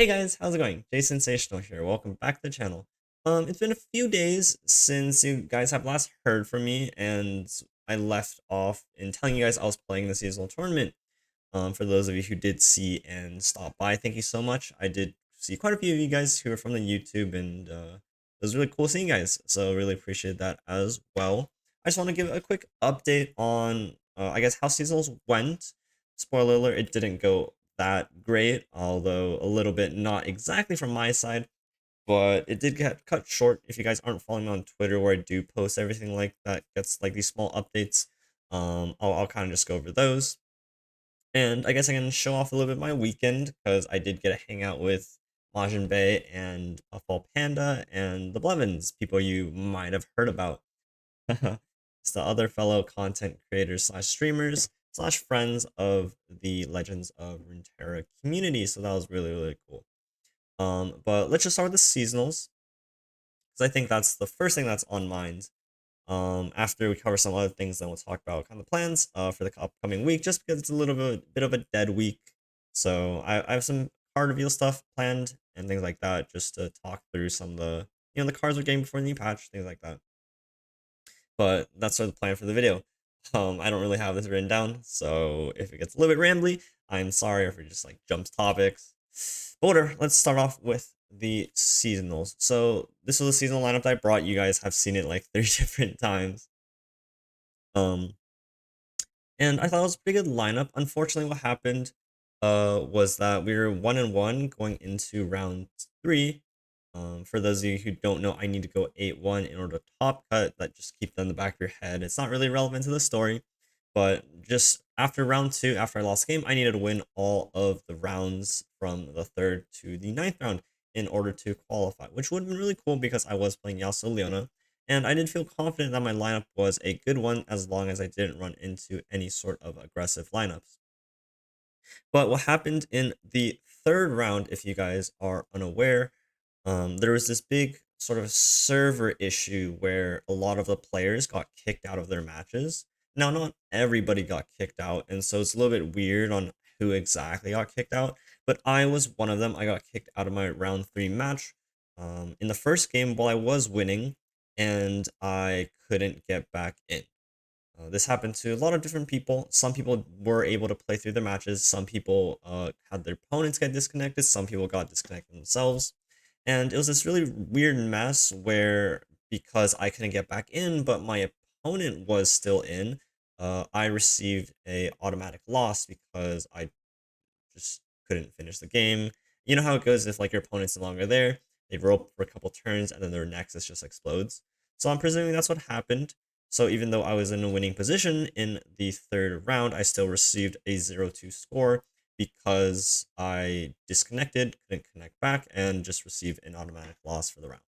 Hey guys, how's it going? Jay Sensational here. Welcome back to the channel. It's been a few days since you guys have last heard from me, and I left off in telling you guys I was playing the seasonal tournament. For those of you who did see and stop by, thank you so much. I did see quite a few of you guys who are from the YouTube, and it was really cool seeing you guys. So really appreciate that as well. I just want to give a quick update on, I guess, how seasonals went. Spoiler alert, it didn't go that great, although a little bit not exactly from my side, but it did get cut short. If you guys aren't following me on Twitter, where I do post everything like that, gets like these small updates, I'll kind of just go over those. And I guess I can show off a little bit my weekend, because I did get to hang out with Majin Bay and Puffball Panda and the Blevins, people you might have heard about. It's the other fellow content creators slash streamers slash friends of the Legends of Runeterra community. So that was really, really cool. But let's just start with the seasonals, because I think that's the first thing that's on mind. After we cover some other things, then we'll talk about kind of plans for the upcoming week, just because it's a little bit of a dead week. So I have some card reveal stuff planned and things like that, just to talk through some of the the cards we're getting before the new patch, things like that. But that's sort of the plan for the video. I don't really have this written down, so if it gets a little bit rambly, I'm sorry if it just like jumps topics. But whatever, let's start off with the seasonals. So this was a seasonal lineup that I brought. You guys have seen it like 3 different times. Um, and I thought it was a pretty good lineup. Unfortunately, what happened was that we were 1-1 going into round 3. For those of you who don't know, I need to go 8-1 in order to top cut. That just keep that in the back of your head. It's not really relevant to the story, but just after round 2, after I lost the game, I needed to win all of the rounds from the 3rd to the 9th round in order to qualify, which would have been really cool because I was playing Yasuo Leona, and I did feel confident that my lineup was a good one as long as I didn't run into any sort of aggressive lineups. But what happened in the 3rd round, if you guys are unaware, there was this big sort of server issue where a lot of the players got kicked out of their matches. Now, not everybody got kicked out, and so it's a little bit weird on who exactly got kicked out, but I was one of them. I got kicked out of my round 3 match in the first game while I was winning, and I couldn't get back in. This happened to a lot of different people. Some people were able to play through their matches. Some people had their opponents get disconnected. Some people got disconnected themselves. And it was this really weird mess where, because I couldn't get back in, but my opponent was still in, I received a automatic loss because I just couldn't finish the game. You know how it goes if like your opponent's no longer there, they roll for a couple turns and then their nexus just explodes. So I'm presuming that's what happened. So even though I was in a winning position in the 3rd round, I still received a 0-2 score because I disconnected, couldn't connect back, and just received an automatic loss for the round.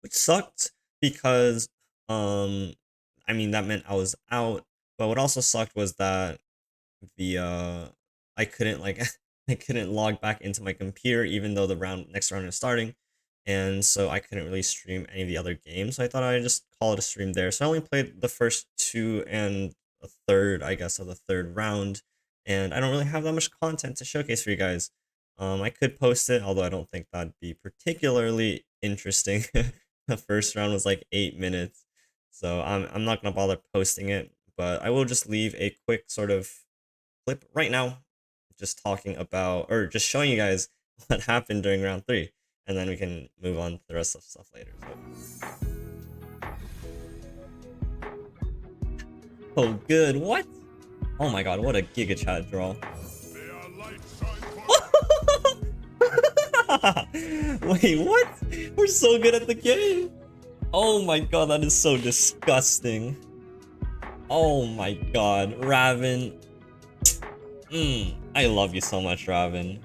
Which sucked because, I mean, that meant I was out, but what also sucked was that I couldn't like I couldn't log back into my computer even though the next round is starting, and so I couldn't really stream any of the other games. So I thought I'd just call it a stream there. So I only played the first 2 and a third, I guess, of the 3rd round, and I don't really have that much content to showcase for you guys. I could post it, although I don't think that'd be particularly interesting. The first round was like 8 minutes, so I'm not gonna bother posting it, but I will just leave a quick sort of clip right now, just talking about, or just showing you guys what happened during round 3, and then we can move on to the rest of stuff later. Oh, good. What? Oh my god, what a Giga Chat draw. Wait, what? We're so good at the game. Oh my god, that is so disgusting. Oh my god, Raven. I love you so much, Raven.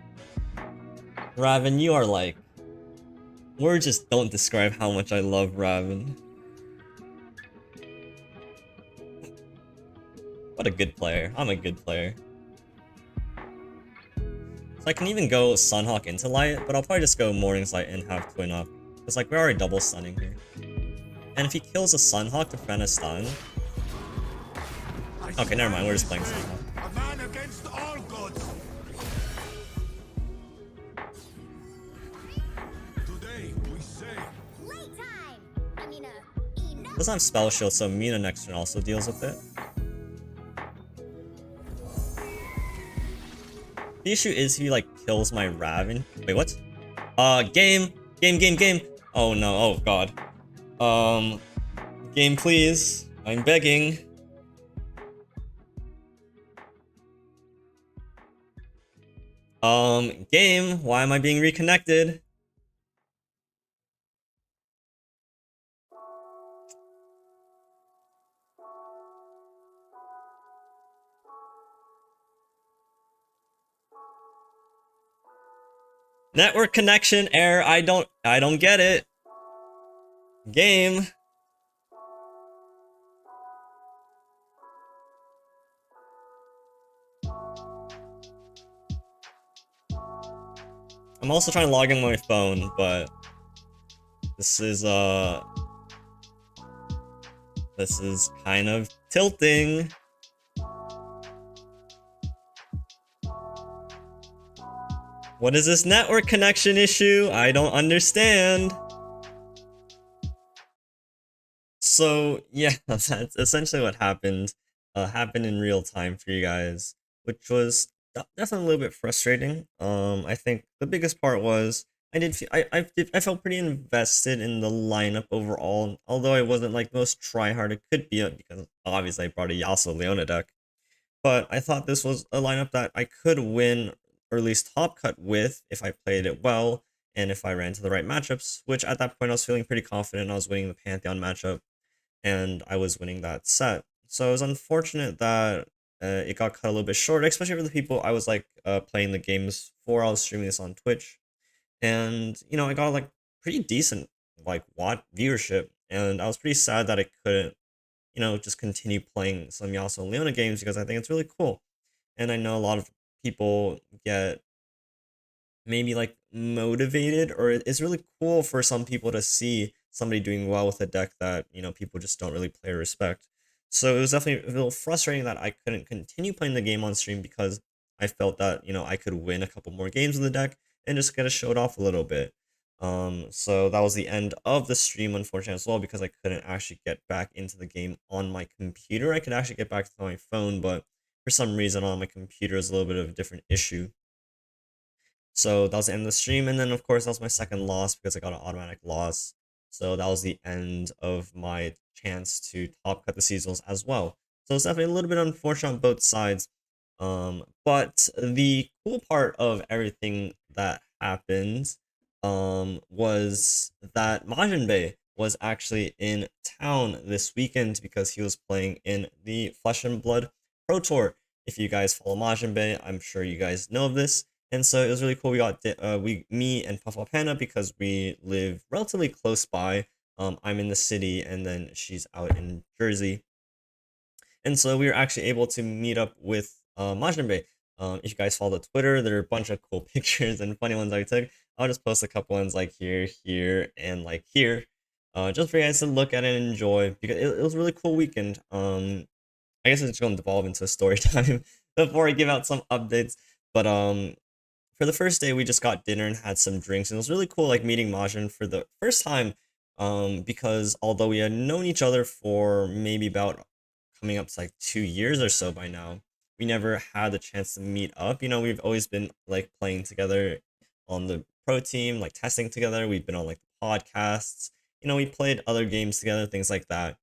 Raven, you are like... Words just don't describe how much I love Raven. What a good player. I'm a good player. So I can even go Sunhawk into Light, but I'll probably just go Morning's Light and have Twin up. Because like we're already double stunning here. And if he kills a Sunhawk to prevent a stun... Okay, never mind, we're just playing Sunhawk. doesn't have spell shield, so Mina next turn also deals with it. The issue is he like kills my Raven. Wait, what? Game. Oh no, oh god. Game please. I'm begging. Game, why am I being reconnected? Network connection error. I don't get it. Game. I'm also trying to log in my phone, but this is kind of tilting. What is this network connection issue? I don't understand. So yeah, that's essentially what happened. Happened in real time for you guys, which was definitely a little bit frustrating. I think the biggest part was I felt pretty invested in the lineup overall, although I wasn't like the most try hard it could be because obviously I brought a Yasuo Leona deck. But I thought this was a lineup that I could win, or at least top cut with, if I played it well and if I ran to the right matchups. Which at that point I was feeling pretty confident. I was winning the Pantheon matchup and I was winning that set. So it was unfortunate that it got cut a little bit short, especially for the people I was like playing the games for. I was streaming this on Twitch, and you know I got like pretty decent like viewership, and I was pretty sad that I couldn't just continue playing some Yasuo and Leona games because I think it's really cool, and I know a lot of people get maybe like motivated, or it's really cool for some people to see somebody doing well with a deck that people just don't really play or respect. So it was definitely a little frustrating that I couldn't continue playing the game on stream because I felt that I could win a couple more games with the deck and just get to show it off a little bit. So that was the end of the stream, unfortunately, as well, because I couldn't actually get back into the game on my computer. I could actually get back to my phone, but for some reason on my computer is a little bit of a different issue. So that was the end of the stream, and then of course that was my second loss because I got an automatic loss. So that was the end of my chance to top cut the seasonals as well. So it's definitely a little bit unfortunate on both sides. But the cool part of everything that happened was that Majin was actually in town this weekend because he was playing in the Flesh and Blood Pro Tour. If you guys follow Majin, I'm sure you guys know of this. And so it was really cool. We got me and Puffball Panda, because we live relatively close by. I'm in the city, and then she's out in Jersey. And so we were actually able to meet up with Majin Bey. If you guys follow the Twitter, there are a bunch of cool pictures and funny ones I took. I'll just post a couple ones like here, and like here, just for you guys to look at and enjoy, because it was a really cool weekend. I guess it's going to devolve into a story time before I give out some updates. But for the first day, we just got dinner and had some drinks, and it was really cool, like meeting Majin for the first time. Because although we had known each other for maybe about coming up to like 2 years or so by now, we never had the chance to meet up. We've always been like playing together on the pro team, like testing together. We've been on like podcasts. We played other games together, things like that.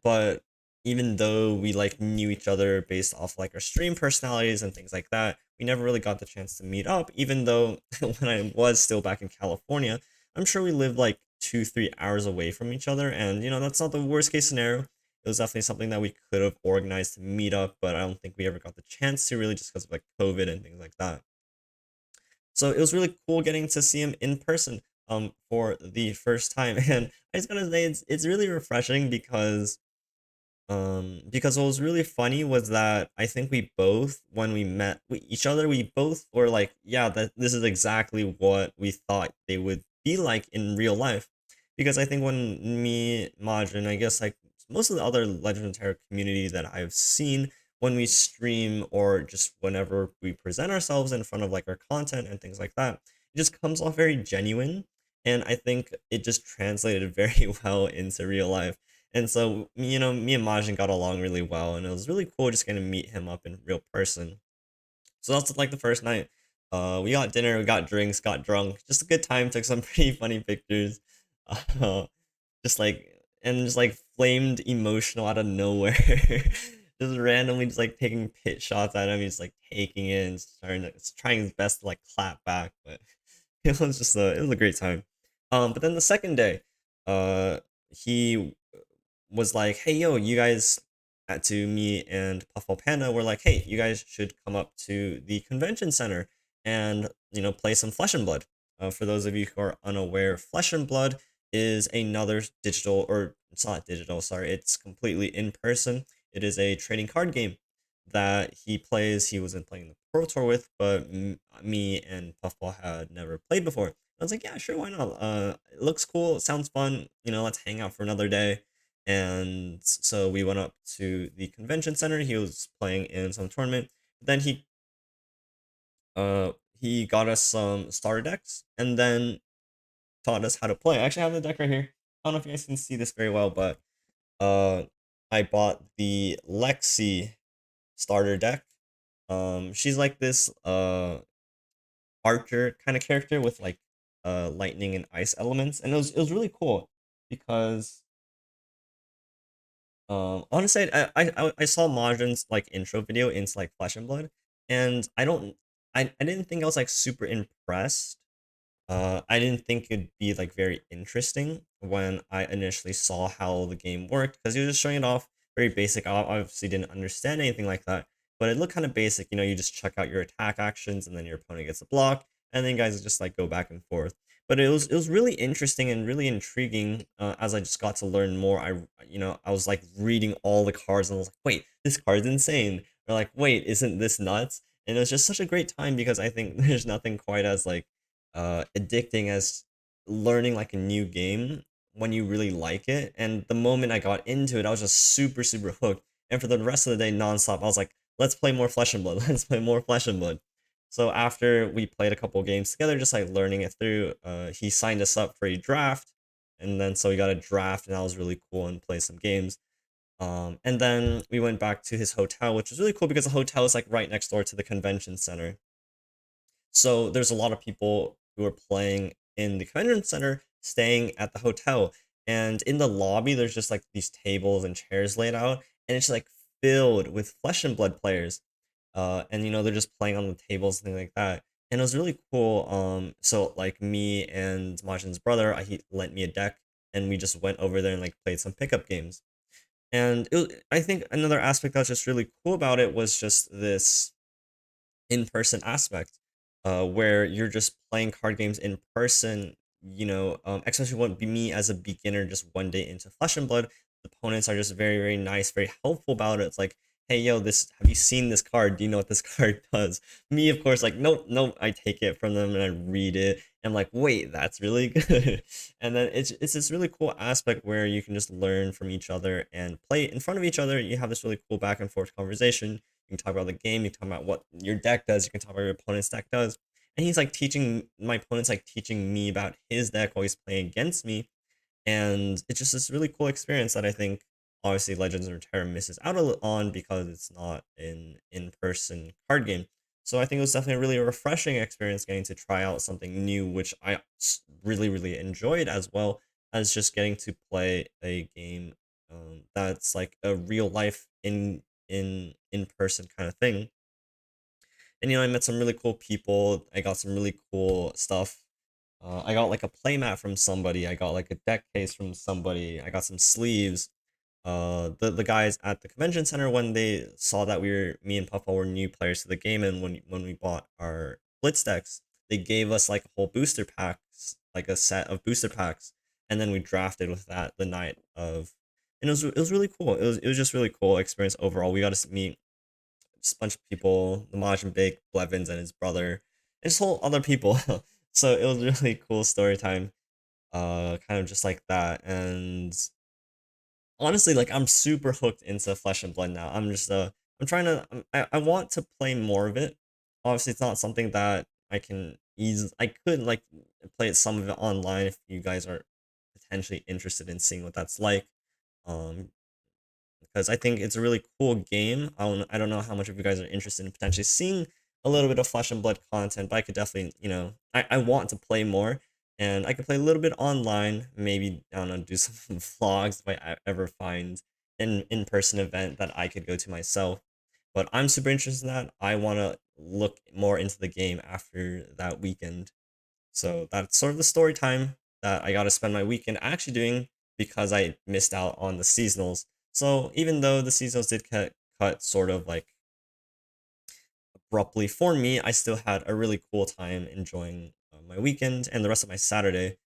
But even though we like knew each other based off like our stream personalities and things like that, we never really got the chance to meet up, even though when I was still back in California, I'm sure we lived like 2-3 hours away from each other. And that's not the worst case scenario. It was definitely something that we could have organized to meet up, but I don't think we ever got the chance to, really, just because of like COVID and things like that. So it was really cool getting to see him in person for the first time. And I just gotta say, it's really refreshing because what was really funny was that I think we both, when we met each other, we both were like, yeah, that this is exactly what we thought they would be like in real life. Because I think when me, Maj, and I guess like most of the other Legend of Terra community that I've seen, when we stream or just whenever we present ourselves in front of like our content and things like that, it just comes off very genuine. and I think it just translated very well into real life. And so, me and Majin got along really well, and it was really cool just getting to meet him up in real person. So that's like the first night. We got dinner, we got drinks, got drunk, just a good time. Took some pretty funny pictures. Uh, just like just like flamed emotional out of nowhere. Just randomly just like taking pit shots at him. He's like taking it and trying his best to like clap back, but it was a great time. But then the second day, uh, he was like, "Hey, yo, you guys," to me and Puffball Panda were like, "Hey, you guys should come up to the convention center and play some Flesh and Blood." For those of you who are unaware, Flesh and Blood is another digital, or it's not digital, sorry, it's completely in person. It is a trading card game that he plays. He wasn't playing the Pro Tour with, but me and Puffball had never played before. I was like, yeah, sure, why not? It looks cool. It sounds fun. Let's hang out for another day. And so we went up to the convention center. He was playing in some tournament. Then he got us some starter decks and then taught us how to play. I actually have the deck right here. I don't know if you guys can see this very well, but uh I bought the Lexi starter deck. She's like this archer kind of character with like lightning and ice elements, and it was really cool because honestly, I saw Majin's like intro video into like Flesh and Blood, and I didn't think I was like super impressed. I didn't think it'd be like very interesting when I initially saw how the game worked because he was just showing it off very basic. I obviously didn't understand anything like that, but it looked kind of basic. You just check out your attack actions, and then your opponent gets a block, and then you guys just like go back and forth. But it was really interesting and really intriguing as I just got to learn more. I was like reading all the cards, and I was like, wait, this card's insane. Or like, wait, isn't this nuts? And it was just such a great time because I think there's nothing quite as like addicting as learning like a new game when you really like it. And the moment I got into it, I was just super, super hooked. And for the rest of the day, nonstop, I was like, let's play more Flesh and Blood. Let's play more Flesh and Blood. So after we played a couple games together, just like learning it through, he signed us up for a draft. And then so we got a draft, and that was really cool, and play some games. And then we went back to his hotel, which was really cool because the hotel is like right next door to the convention center. So there's a lot of people who are playing in the convention center, staying at the hotel. And in the lobby, there's just like these tables and chairs laid out, and it's like filled with Flesh and Blood players. And they're just playing on the tables and things like that. And it was really cool. So like me and Majin's brother, he lent me a deck, and we just went over there and like played some pickup games. And I think another aspect that was just really cool about it was just this in-person aspect, where you're just playing card games in person. Especially when be me as a beginner, just one day into Flesh and Blood, the opponents are just very, very nice, very helpful about it. It's like, hey, yo, this have you seen this card? Do you know what this card does? Me, of course, like, nope, nope. I take it from them and I read it. And I'm like, wait, that's really good. And then it's this really cool aspect where you can just learn from each other and play in front of each other. You have this really cool back and forth conversation. You can talk about the game. You can talk about what your deck does. You can talk about your opponent's deck does. And he's like teaching my opponent's like teaching me about his deck while he's playing against me. And it's just this really cool experience that I think obviously Legends of Runeterra misses out on because it's not an in-person card game. So I think it was definitely a really refreshing experience getting to try out something new, which I really, really enjoyed, as well as just getting to play a game that's like a real life in person kind of thing. And I met some really cool people. I got some really cool stuff. I got like a playmat from somebody. I got like a deck case from somebody. I got some sleeves. The guys at the convention center, when they saw that me and Puffball were new players to the game, and when we bought our blitz decks, they gave us like a whole booster packs, like a set of booster packs, and then we drafted with that the night of, and it was really cool. It was just really cool experience overall. We got to meet just a bunch of people, the Majin Big, Blevins and his brother, and just whole other people. So it was really cool story time, kind of just like that. And honestly, like I'm super hooked into Flesh and Blood now. I'm trying to I want to play more of it. Obviously, it's not something that I can I could like play it some of it online if you guys are potentially interested in seeing what that's like. Um, because I think it's a really cool game. I don't know how much of you guys are interested in potentially seeing a little bit of Flesh and Blood content, but I could definitely, I want to play more, and I could play a little bit online. Maybe, I don't know, do some vlogs if I ever find an in-person event that I could go to myself. But I'm super interested in that. I want to look more into the game after that weekend. So that's sort of the story time that I got to spend my weekend actually doing because I missed out on the seasonals. So even though the seasonals did cut sort of like abruptly for me, I still had a really cool time enjoying my weekend and the rest of my Saturday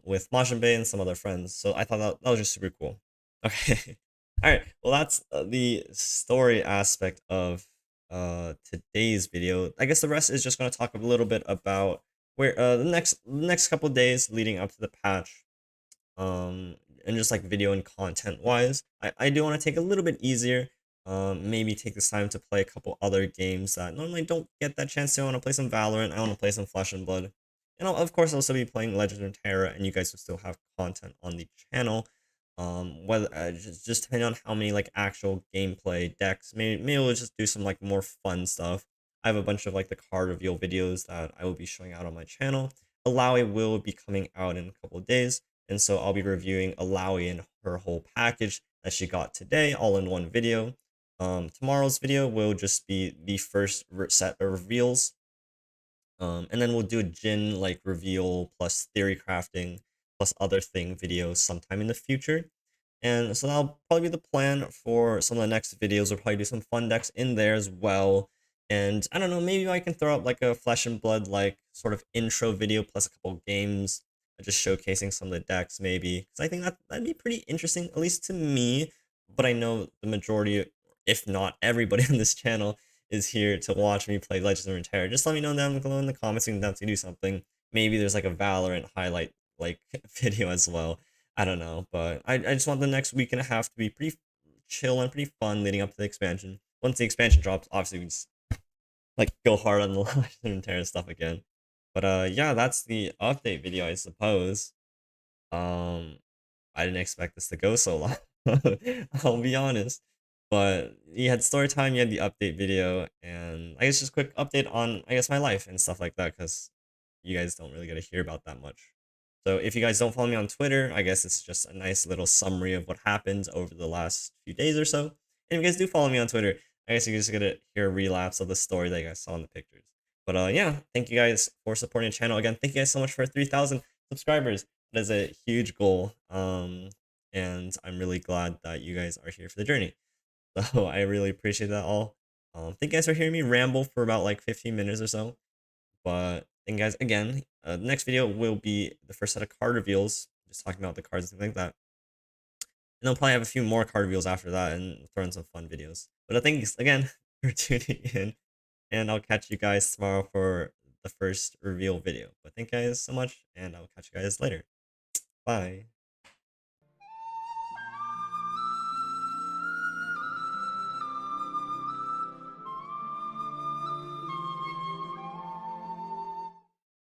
with Majin and some other friends. So I thought that was just super cool. Okay. All right. Well, that's the story aspect of today's video. I guess the rest is just going to talk a little bit about where the next couple of days leading up to the patch, um, and just like video and content wise, I do want to take a little bit easier. Maybe take this time to play a couple other games that normally don't get that chance to. I want to play some Valorant. I want to play some Flesh and Blood, and I'll of course also be playing Legend of Terra. And you guys will still have content on the channel. Whether just depending on how many like actual gameplay decks, maybe we'll just do some like more fun stuff. I have a bunch of like the card reveal videos that I will be showing out on my channel. Alawi will be coming out in a couple of days, and so I'll be reviewing Alawi and her whole package that she got today, all in one video. Tomorrow's video will just be the first set of reveals. And then we'll do a Jin like reveal plus theory crafting plus other thing videos sometime in the future. And so that'll probably be the plan for some of the next videos. We'll probably do some fun decks in there as well. And I don't know, maybe I can throw up like a Flesh and Blood like sort of intro video plus a couple games, just showcasing some of the decks maybe. Because I think that'd be pretty interesting, at least to me. But I know the majority, if not everybody on this channel, is here to watch me play Legends of Runeterra. Just let me know down below in the comments if you want to do something. Maybe there's like a Valorant highlight like video as well. I don't know, but I just want the next week and a half to be pretty chill and pretty fun leading up to the expansion. Once the expansion drops, obviously we just like go hard on the Legends of Runeterra stuff again. But yeah, that's the update video, I suppose. Um, I didn't expect this to go so long. I'll be honest. But you had story time, you had the update video, and I guess just quick update on I guess my life and stuff like that, because you guys don't really get to hear about that much. So if you guys don't follow me on Twitter, I guess it's just a nice little summary of what happened over the last few days or so. And if you guys do follow me on Twitter, I guess you're just gonna hear a relapse of the story that you guys saw in the pictures. But yeah, thank you guys for supporting the channel. Again, thank you guys so much for 3,000 subscribers. That is a huge goal. And I'm really glad that you guys are here for the journey. So I really appreciate that all. Thank you guys for hearing me ramble for about like 15 minutes or so. But thank you guys again. The next video will be the first set of card reveals, just talking about the cards and things like that. And I'll probably have a few more card reveals after that and throw in some fun videos. But thanks again for tuning in, and I'll catch you guys tomorrow for the first reveal video. But thank you guys so much, and I'll catch you guys later. Bye.